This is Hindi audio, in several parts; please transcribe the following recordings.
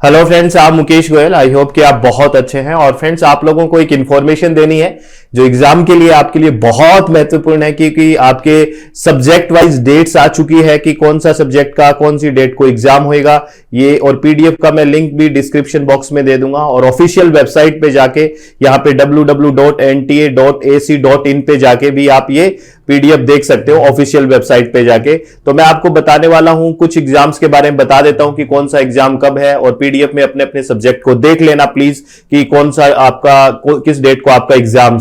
हेलो फ्रेंड्स, आप मुकेश गोयल। आई होप कि आप बहुत अच्छे हैं। और फ्रेंड्स, आप लोगों को एक इंफॉर्मेशन देनी है जो एग्जाम के लिए आपके लिए बहुत महत्वपूर्ण है, क्योंकि आपके सब्जेक्ट वाइज डेट्स आ चुकी है कि कौन सा सब्जेक्ट का कौन सी डेट को एग्जाम होएगा। ये और पीडीएफ का मैं लिंक भी डिस्क्रिप्शन बॉक्स में दे दूंगा, और ऑफिशियल वेबसाइट पे जाके यहाँ पे www.nta.ac.in पे जाके भी आप ये पीडीएफ देख सकते हो ऑफिशियल वेबसाइट पे जाके। तो मैं आपको बताने वाला हूं, कुछ एग्जाम्स के बारे में बता देता हूं कि कौन सा एग्जाम कब है, और पीडीएफ में अपने अपने सब्जेक्ट को देख लेना प्लीज कि कौन सा आपका किस डेट को आपका एग्जाम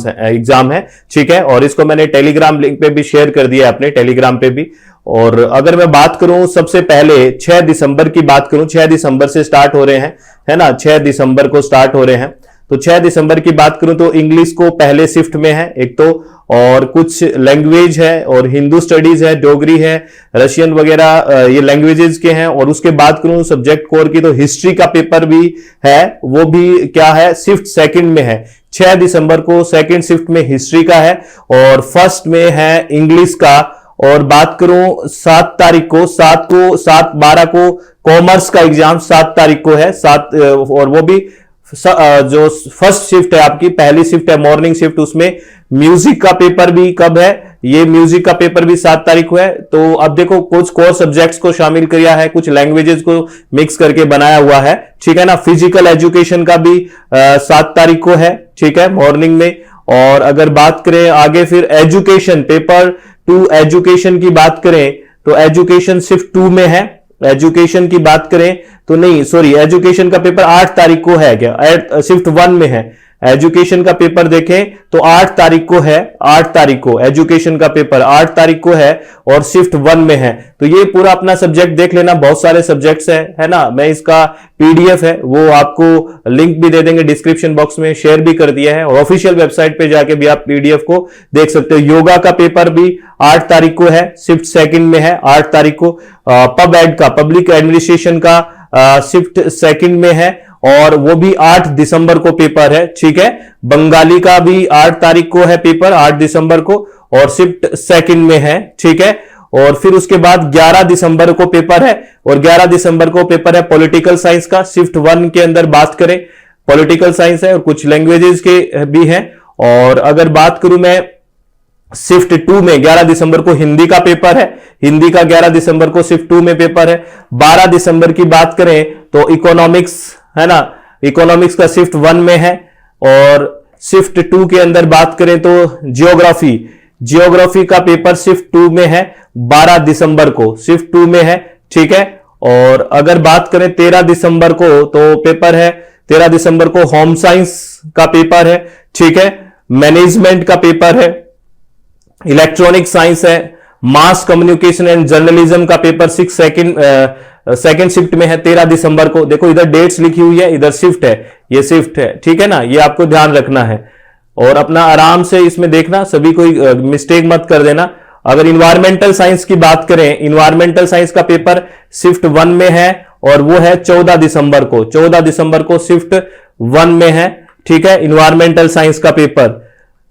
है। ठीक है, और इसको मैंने टेलीग्राम लिंक पे भी शेयर कर दिया है, अपने टेलीग्राम पे भी। और अगर मैं बात करूं सबसे पहले 6 दिसंबर की बात करूं, 6 दिसंबर से स्टार्ट हो रहे हैं, है ना, 6 दिसंबर को स्टार्ट हो रहे हैं। तो 6 दिसंबर की बात करूं तो इंग्लिश को पहले शिफ्ट में है एक तो, और कुछ लैंग्वेज है, और हिंदू स्टडीज है, डोगरी है, रशियन वगैरह, ये लैंग्वेजेस के हैं। और उसके बाद करूं सब्जेक्ट कोर की तो हिस्ट्री का पेपर भी है, वो भी क्या है, शिफ्ट सेकंड में है। 6 दिसंबर को सेकंड शिफ्ट में हिस्ट्री का है, और फर्स्ट में है इंग्लिश का। और बात करूं 7 तारीख को, 7/12 को कॉमर्स का एग्जाम 7 तारीख को है, 7, और वो भी जो फर्स्ट शिफ्ट है आपकी, पहली शिफ्ट है मॉर्निंग शिफ्ट, उसमें म्यूजिक का पेपर भी कब है, ये म्यूजिक का पेपर भी 7 तारीख को है। तो अब देखो, कुछ कोर सब्जेक्ट्स को शामिल किया है, कुछ लैंग्वेजेस को मिक्स करके बनाया हुआ है, ठीक है ना। फिजिकल एजुकेशन का भी 7 तारीख को है, ठीक है, मॉर्निंग में। और अगर बात करें आगे फिर एजुकेशन पेपर 2 एजुकेशन की बात करें तो एजुकेशन शिफ्ट 2 में है। एजुकेशन की बात करें तो नहीं, सॉरी, एजुकेशन का पेपर 8 तारीख को है क्या, शिफ्ट 1 में है। एजुकेशन का पेपर देखें तो 8 तारीख को है, 8 तारीख को एजुकेशन का पेपर 8 तारीख को है, और शिफ्ट 1 में है। तो ये पूरा अपना सब्जेक्ट देख लेना, बहुत सारे सब्जेक्ट्स है ना। मैं इसका पीडीएफ है वो आपको लिंक भी दे देंगे, डिस्क्रिप्शन बॉक्स में शेयर भी कर दिया है, और ऑफिशियल वेबसाइट पे जाके भी आप पीडीएफ को देख सकते हो। योगा का पेपर भी 8 तारीख को है, शिफ्ट सेकंड में है, 8 तारीख को। पब एड का, पब्लिक एडमिनिस्ट्रेशन का शिफ्ट सेकंड में है, और वो भी 8 दिसंबर को पेपर है, ठीक है। बंगाली का भी 8 तारीख को है पेपर, 8 दिसंबर को, और शिफ्ट सेकंड में है, ठीक है। और फिर उसके बाद 11 दिसंबर को पेपर है, और 11 दिसंबर को पेपर है पॉलिटिकल साइंस का, शिफ्ट 1 के अंदर बात करें पॉलिटिकल साइंस है, और कुछ लैंग्वेजेस के भी हैं। और अगर बात करूं मैं शिफ्ट 2 में 11 दिसंबर को हिंदी का पेपर है, हिंदी का 11 दिसंबर को शिफ्ट 2 में पेपर है। 12 दिसंबर की बात करें तो इकोनॉमिक्स, है ना, इकोनॉमिक्स का शिफ्ट 1 में है। और शिफ्ट 2 के अंदर बात करें तो जियोग्राफी का पेपर शिफ्ट 2 में है, 12 दिसंबर को शिफ्ट 2 में है, ठीक है। और अगर बात करें 13 दिसंबर को तो पेपर है, 13 दिसंबर को होम साइंस का पेपर है, ठीक है। मैनेजमेंट का पेपर है, इलेक्ट्रॉनिक साइंस है, मास कम्युनिकेशन एंड जर्नलिज्म का पेपर 6 सेकंड शिफ्ट में है, 13 दिसंबर को। देखो इधर डेट्स लिखी हुई है, इधर शिफ्ट है, ये शिफ्ट है, ठीक है ना, ये आपको ध्यान रखना है। और अपना आराम से इसमें देखना, सभी कोई मिस्टेक मत कर देना। अगर इन्वायरमेंटल साइंस की बात करें, इन्वायरमेंटल साइंस का पेपर शिफ्ट 1 में है, और वो है 14 दिसंबर को, 14 दिसंबर को शिफ्ट 1 में है, ठीक है, इन्वायरमेंटल साइंस का पेपर।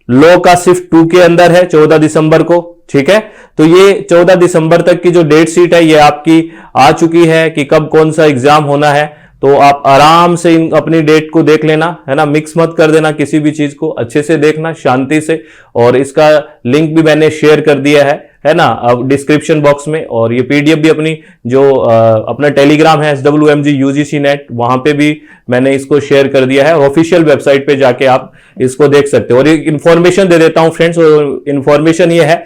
लॉ का शिफ्ट 2 के अंदर है 14 दिसंबर को, ठीक है। तो ये 14 दिसंबर तक की जो डेट शीट है ये आपकी आ चुकी है कि कब कौन सा एग्जाम होना है। तो आप आराम से अपनी डेट को देख लेना, है ना, मिक्स मत कर देना किसी भी चीज को, अच्छे से देखना शांति से। और इसका लिंक भी मैंने शेयर कर दिया है ना, अब डिस्क्रिप्शन बॉक्स में। और ये पीडीएफ भी अपनी जो अपना टेलीग्राम है SWMG UGC नेट, वहां पे भी मैंने इसको शेयर कर दिया है, ऑफिशियल वेबसाइट पे जाके आप इसको देख सकते हो। और एक इंफॉर्मेशन दे देता हूं फ्रेंड्स, इंफॉर्मेशन ये है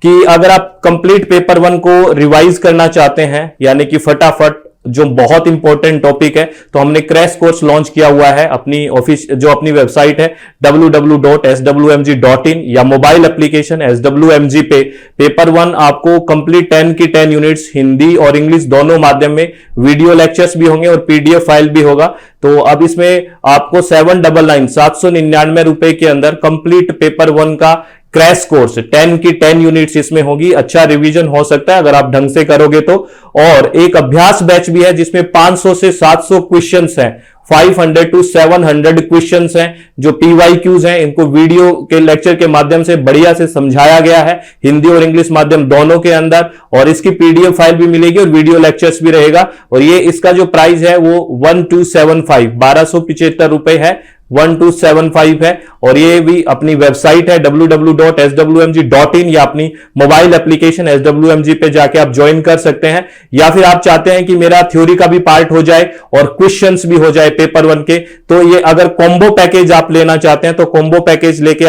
कि अगर आप कंप्लीट पेपर 1 को रिवाइज करना चाहते हैं, यानी कि फटाफट, जो बहुत इंपॉर्टेंट टॉपिक है, तो हमने क्रैश कोर्स लॉन्च किया हुआ है अपनी अपनी वेबसाइट है www.swmg.in, या मोबाइल एप्लीकेशन SWMG पे पेपर 1 आपको कंप्लीट 10 की 10 यूनिट्स हिंदी और इंग्लिश दोनों माध्यम में, वीडियो लेक्चर्स भी होंगे और पीडीएफ फाइल भी होगा। तो अब इसमें आपको 799 रुपए के अंदर कंप्लीट पेपर 1 का क्रैश कोर्स 10 की 10 यूनिट्स इसमें होगी। अच्छा रिवीजन हो सकता है अगर आप ढंग से करोगे तो। और एक अभ्यास बैच भी है जिसमें 500 से 700 क्वेश्चंस हैं, 500 to 700 क्वेश्चंस हैं जो PYQs हैं, इनको वीडियो के लेक्चर के माध्यम से बढ़िया से समझाया गया है, हिंदी और इंग्लिश माध्यम दोनों के अंदर। और इसकी PDF फाइल भी मिलेगी और वीडियो लेक्चर्स भी रहेगा। और ये इसका जो प्राइस है वो 1275 रुपए है, 1275 है। और ये भी अपनी वेबसाइट है www.swmg.in या अपनी मोबाइल एप्लीकेशन SWMG पे जाके आप ज्वाइन कर सकते हैं। या फिर आप चाहते हैं कि मेरा थ्योरी का भी पार्ट हो जाए और क्वेश्चंस भी हो जाए पेपर 1 के, तो ये अगर कॉम्बो पैकेज आप लेना चाहते हैं तो कॉम्बो पैकेज लेके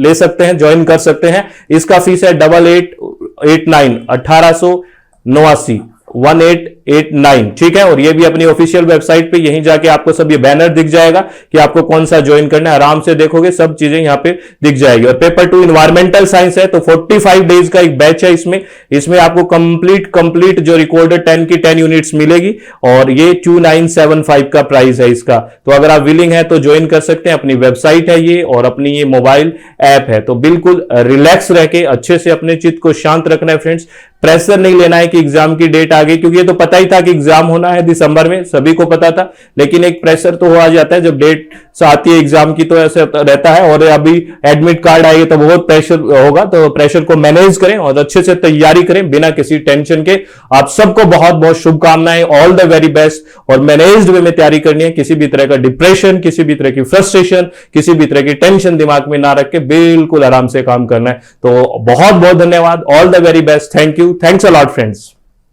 ले सकते हैं, ज्वाइन कर सकते हैं। इसका फीस है 1889 1889, ठीक है। और ये भी अपनी ऑफिशियल वेबसाइट पे यहीं जाके आपको सब ये बैनर दिख जाएगा कि आपको कौन सा ज्वाइन करना है, आराम से देखोगे सब चीजें यहां पे दिख जाएगी। और पेपर 2 इन्वायरमेंटल साइंस है तो 45 डेज का एक बैच है इसमें आपको कंप्लीट जो रिकॉर्डेड 10 की 10 यूनिट्स मिलेगी और ये 2975 का प्राइस है इसका। तो अगर आप विलिंग है तो ज्वाइन कर सकते हैं। अपनी वेबसाइट है ये और अपनी ये मोबाइल ऐप है, तो बिल्कुल रिलैक्स रह के अच्छे से अपने चित्त को शांत रखना है फ्रेंड्स। प्रेशर नहीं लेना है कि एग्जाम की डेट आ गई, क्योंकि ये तो पता ही था कि एग्जाम होना है दिसंबर में, सभी को पता था। लेकिन एक प्रेशर तो हो आ जाता है जब डेट आती है एग्जाम की, तो ऐसे रहता है। और अभी एडमिट कार्ड आएगी तो बहुत प्रेशर होगा, तो प्रेशर को मैनेज करें और अच्छे से तैयारी करें बिना किसी टेंशन के। आप सबको बहुत बहुत शुभकामनाएं, ऑल द वेरी बेस्ट। और मैनेज्ड वे में तैयारी करनी है, किसी भी तरह का डिप्रेशन, किसी भी तरह की फ्रस्ट्रेशन, किसी भी तरह की टेंशन दिमाग में ना रख के बिल्कुल आराम से काम करना है। तो बहुत बहुत धन्यवाद, all the very best, thank you, thanks a lot friends.